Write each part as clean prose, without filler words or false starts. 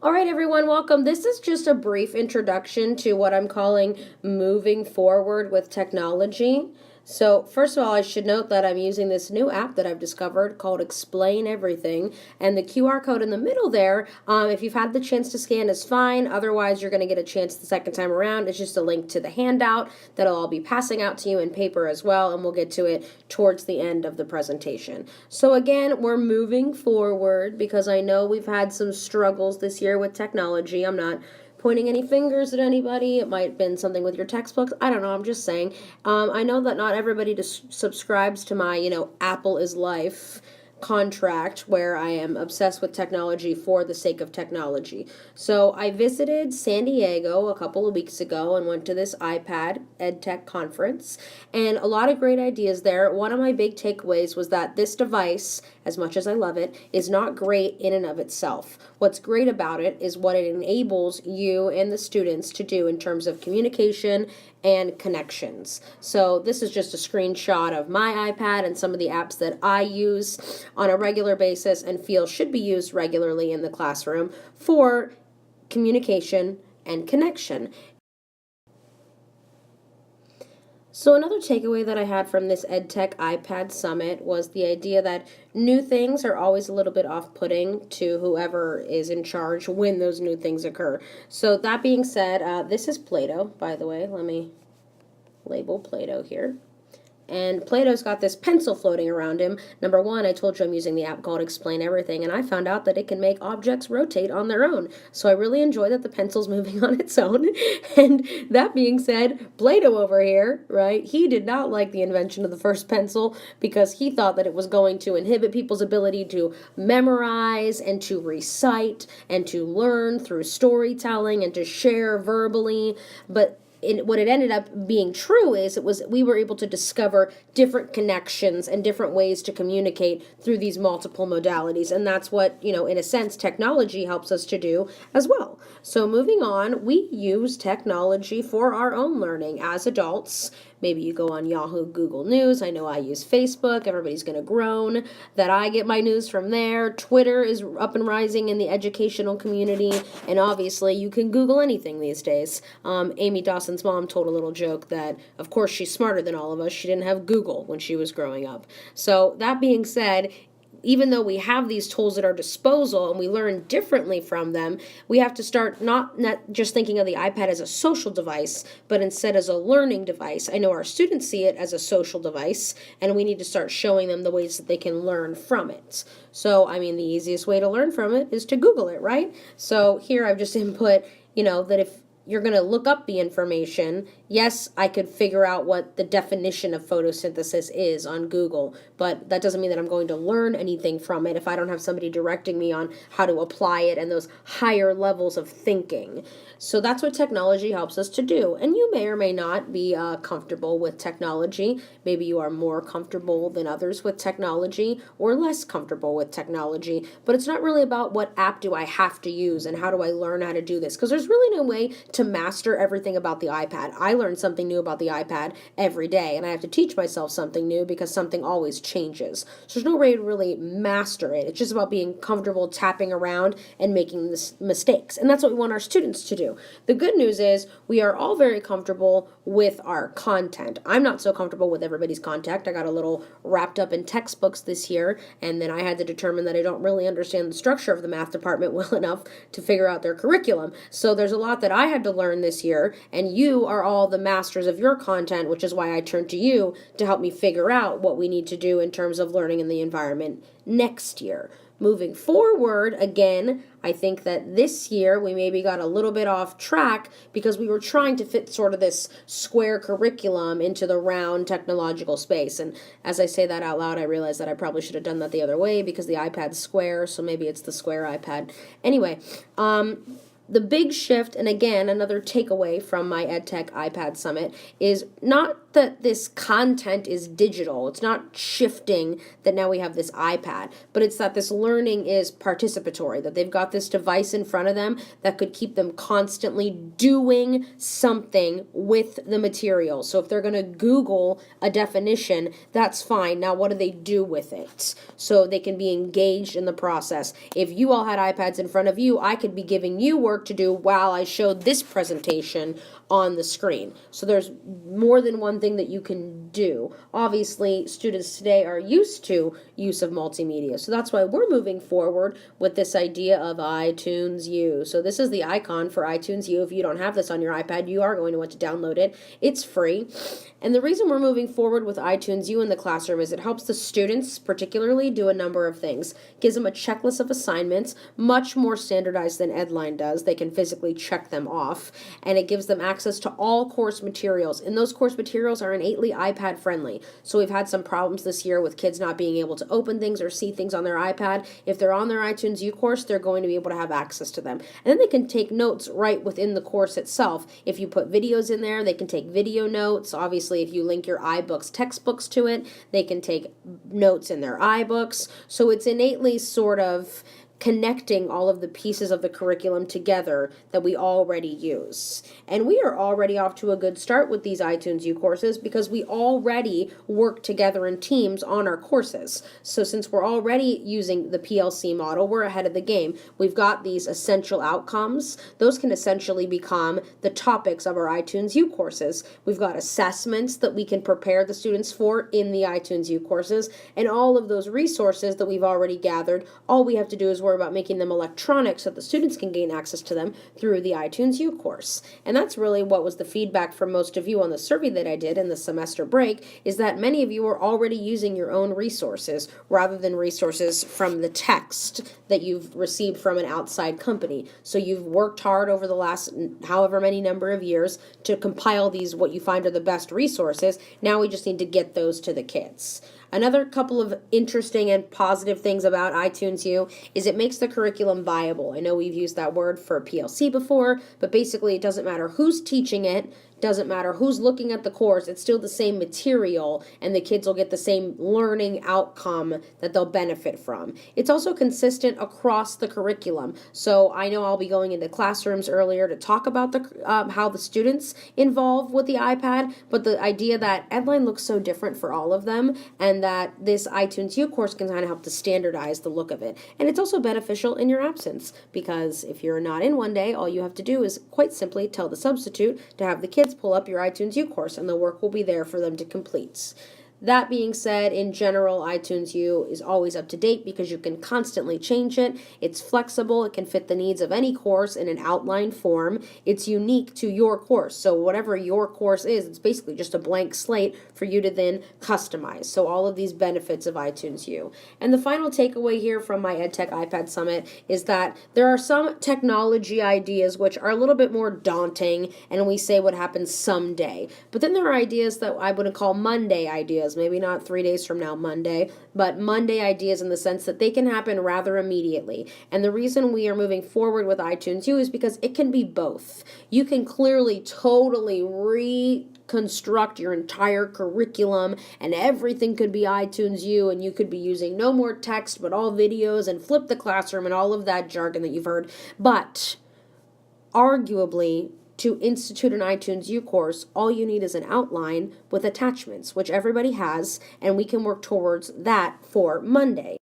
All right, everyone, welcome. This is just a brief introduction to what I'm calling moving forward with technology. So, first of all, I should note that I'm using this new app that I've discovered called Explain Everything. And the QR code in the middle there, if you've had the chance to scan, is fine. Otherwise, you're going to get a chance the second time around. It's just a link to the handout that I'll be passing out to you in paper as well. And we'll get to it towards the end of the presentation. So, again, we're moving forward because I know we've had some struggles this year with technology. I'm not pointing any fingers at anybody. It might have been something with your textbooks. I don't know. I'm just saying. I know that not everybody subscribes to my, Apple is life contract where I am obsessed with technology for the sake of technology. So I visited San Diego a couple of weeks ago and went to this iPad EdTech conference, and a lot of great ideas there. One of my big takeaways was that this device, as much as I love it, is not great in and of itself. What's great about it is what it enables you and the students to do in terms of communication and connections. So this is just a screenshot of my iPad and some of the apps that I use on a regular basis and feel should be used regularly in the classroom for communication and connection. So another takeaway that I had from this EdTech iPad Summit was the idea that new things are always a little bit off-putting to whoever is in charge when those new things occur. So that being said, this is Play-Doh, by the way. Let me label Play-Doh here. And Plato's got this pencil floating around him. Number one, I told you I'm using the app called Explain Everything, and I found out that it can make objects rotate on their own. So I really enjoy that the pencil's moving on its own. And that being said, Plato over here, right, he did not like the invention of the first pencil because he thought that it was going to inhibit people's ability to memorize and to recite and to learn through storytelling and to share verbally. But what it ended up being true is we were able to discover different connections and different ways to communicate through these multiple modalities, and that's what, in a sense, technology helps us to do as well. So moving on, we use technology for our own learning as adults. Maybe you go on Yahoo, Google News. I know I use Facebook. Everybody's going to groan that I get my news from there. Twitter is up and rising in the educational community, and obviously you can Google anything these days. Amy Dawson's mom told a little joke that, of course, she's smarter than all of us. She didn't have Google when she was growing up. So that being said, even though we have these tools at our disposal and we learn differently from them, we have to start not just thinking of the iPad as a social device, but instead as a learning device. I know our students see it as a social device, and we need to start showing them the ways that they can learn from it. So, the easiest way to learn from it is to Google it, right? So here I've just input, that if you're going to look up the information. Yes, I could figure out what the definition of photosynthesis is on Google, but that doesn't mean that I'm going to learn anything from it if I don't have somebody directing me on how to apply it and those higher levels of thinking. So that's what technology helps us to do. And you may or may not be comfortable with technology. Maybe you are more comfortable than others with technology or less comfortable with technology. But it's not really about what app do I have to use and how do I learn how to do this, because there's really no way to master everything about the iPad. I learn something new about the iPad every day, and I have to teach myself something new because something always changes. So there's no way to really master it. It's just about being comfortable tapping around and making mistakes. And that's what we want our students to do. The good news is we are all very comfortable with our content. I'm not so comfortable with everybody's content. I got a little wrapped up in textbooks this year, and then I had to determine that I don't really understand the structure of the math department well enough to figure out their curriculum. So there's a lot that I had to learn this year, and you are all the masters of your content, which is why I turn to you to help me figure out what we need to do in terms of learning in the environment next year. Moving forward, again, I think that this year we maybe got a little bit off track because we were trying to fit sort of this square curriculum into the round technological space. And as I say that out loud, I realize that I probably should have done that the other way because the iPad's square, so maybe it's the square iPad. Anyway, the big shift, and again, another takeaway from my EdTech iPad Summit, is not that this content is digital. It's not shifting that now we have this iPad, but it's that this learning is participatory, that they've got this device in front of them that could keep them constantly doing something with the material. So if they're going to Google a definition, that's fine. Now, what do they do with it? So they can be engaged in the process. If you all had iPads in front of you, I could be giving you work to do while I showed this presentation on the screen. So there's more than one thing that you can do. Obviously, students today are used to use of multimedia. So that's why we're moving forward with this idea of iTunes U. So this is the icon for iTunes U. If you don't have this on your iPad, you are going to want to download it. It's free. And the reason we're moving forward with iTunes U in the classroom is it helps the students particularly do a number of things. Gives them a checklist of assignments, much more standardized than Edline does. They can physically check them off. And it gives them access to all course materials. And those course materials are innately iPad friendly. So we've had some problems this year with kids not being able to open things or see things on their iPad. If they're on their iTunes U course, they're going to be able to have access to them. And then they can take notes right within the course itself. If you put videos in there, they can take video notes. Obviously, if you link your iBooks textbooks to it, they can take notes in their iBooks. So it's innately sort of connecting all of the pieces of the curriculum together that we already use. And we are already off to a good start with these iTunes U courses because we already work together in teams on our courses. So since we're already using the PLC model, we're ahead of the game. We've got these essential outcomes. Those can essentially become the topics of our iTunes U courses. We've got assessments that we can prepare the students for in the iTunes U courses, and all of those resources that we've already gathered, all we have to do is worry about making them electronic so that the students can gain access to them through the iTunes U course. And that's really what was the feedback from most of you on the survey that I did in the semester break, is that many of you are already using your own resources rather than resources from the text that you've received from an outside company. So you've worked hard over the last however many number of years to compile these, what you find are the best resources. Now we just need to get those to the kids. Another couple of interesting and positive things about iTunes U is it makes the curriculum viable. I know we've used that word for PLC before, but basically it doesn't matter who's teaching it, doesn't matter who's looking at the course, it's still the same material, and the kids will get the same learning outcome that they'll benefit from. It's also consistent across the curriculum. So I know I'll be going into classrooms earlier to talk about the how the students involve with the iPad, but the idea that Edline looks so different for all of them, and that this iTunes U course can kind of help to standardize the look of it. And it's also beneficial in your absence, because if you're not in one day, all you have to do is quite simply tell the substitute to have the kids pull up your iTunes U course, and the work will be there for them to complete. That being said, in general, iTunes U is always up to date because you can constantly change it. It's flexible. It can fit the needs of any course in an outline form. It's unique to your course. So whatever your course is, it's basically just a blank slate for you to then customize. So all of these benefits of iTunes U. And the final takeaway here from my EdTech iPad Summit is that there are some technology ideas which are a little bit more daunting, and we say what happens someday. But then there are ideas that I wouldn't call Monday ideas. Maybe not 3 days from now, Monday, but Monday ideas in the sense that they can happen rather immediately. And the reason we are moving forward with iTunes U is because it can be both. You can clearly totally reconstruct your entire curriculum, and everything could be iTunes U, and you could be using no more text but all videos and flip the classroom and all of that jargon that you've heard. But arguably, to institute an iTunes U course, all you need is an outline with attachments, which everybody has, and we can work towards that for Monday.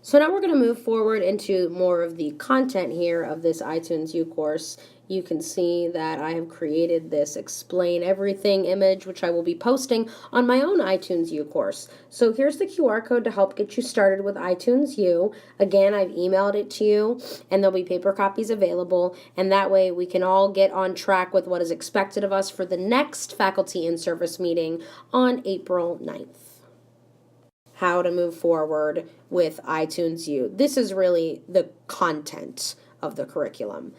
So now we're going to move forward into more of the content here of this iTunes U course. You can see that I have created this explain everything image, which I will be posting on my own iTunes U course. So here's the QR code to help get you started with iTunes U. Again, I've emailed it to you, and there'll be paper copies available, and that way we can all get on track with what is expected of us for the next faculty in-service meeting on April 9th. How to move forward with iTunes U. This is really the content of the curriculum.